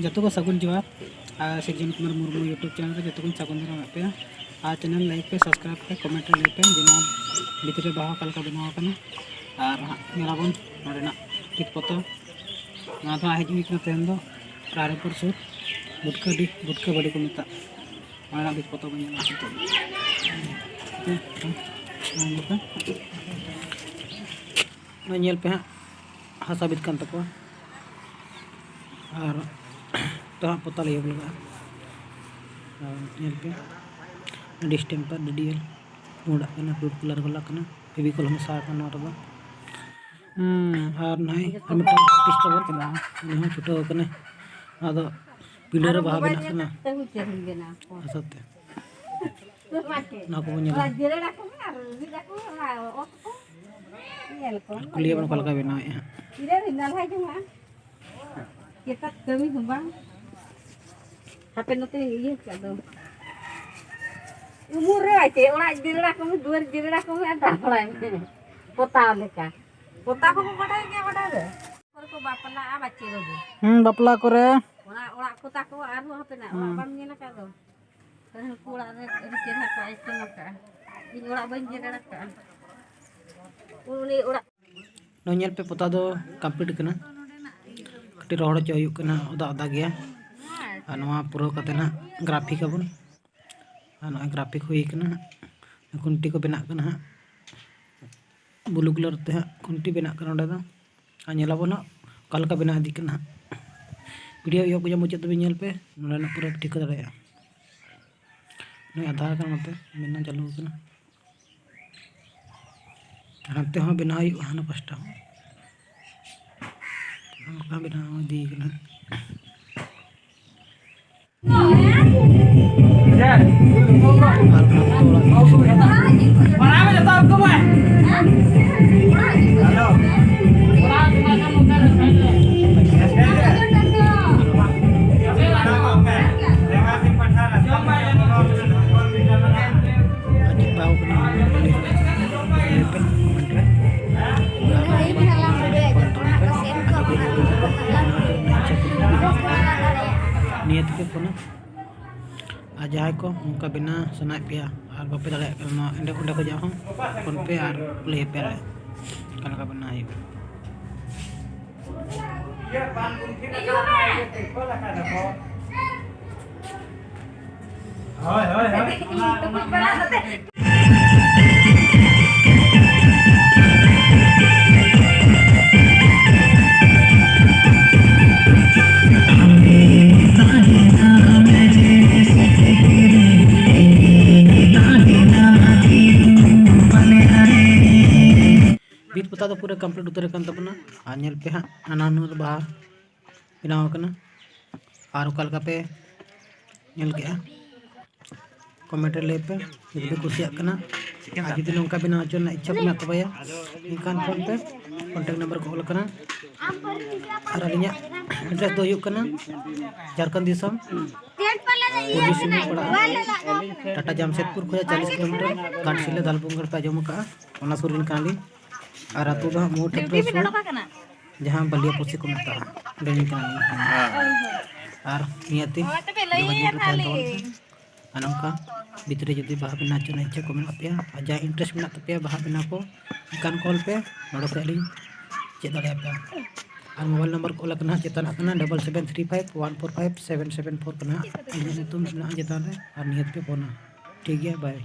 जतो को सगुन जोहार season Kumar Murmu YouTube channel रे जतो को सगुन दाराम पे चैनल लाइक पे सब्सक्राइब पे कमेंट लाइक पे जेना भितरे बाहा कलका बनाव कना और मेलाबन नोडेना टिक पतो ना तो आज वीक ना तेन दो रारेपुर सुर बुटका बड़ी को मिता माना टिक पतो बन ना तो नेल पे हासा बित कान तको और तो पता लिया लगा पे डिस्टेम्पर डीडीएल मुड़ा फ्रूट कलर वाला फेबी कलम सा और नाई छुटाव अद पिंडे बाहा बना हसाते कुलिया बन कलका बनाए kita kami sumbang HP nanti iya kado umur aja orang jira kamu dua jira kamu ada orang pota mereka pota kamu pada ke pada ada kalau bapala apa ciro bu bapla kore orang kota aku aru HP nak orang bamnya nak kado kalau pulang ada cira apa itu maka ini orang banjir ada kan ini orang नोnyel पे पता दो complete करना कटी road चो करना उदा उदा गया पूरा कतना ग्राफिक बन ग्राफिक हुई खुंटी को बना ब्लू कलर ते खुंटी बना नेलाबन कलका बना दी वीडियो यो को मुचाद तब पे ना पूरा ठीक दाड़ा आधार नते बना चालू हानते बना हाना पास्टा बना दी नियत के फोन जहाँ को उनका बिना सना पे और बापे दाड़े इंडे को जाओ फोन पे और ले पे का बना बीत पता तो पूरा कंप्लीट उतर तबना पे हाँ नाना नूर बाहा बनाव और ओका पे के कमेंट ले पे जुदी कुसिया जुदी नौका बनाव चुना इच्छा बना तबया इनकान फोन पे कॉन्टेक्ट नंबर को और अलिया एड्रेस दो झारखंड दिसम टाटा जामशेदपुर खुद 40 किलोमीटर घाटशिला दालपुंगड़ पे आजम का सुरीन काली और अतु दो मोट जहाँ बलियापुर को मता और नियति नौका भितरे जुदी बाहा बना चुना इच्छा को मेना पे जहाँ इंटरेस्ट मेना पे बाहा बना को इनकान कॉल पे नोड़े पे चेक दाड़े पे और मोबाइल नंबर को चेतना 7735145774 चेतान और नियत पे फोना ठीक है बाय।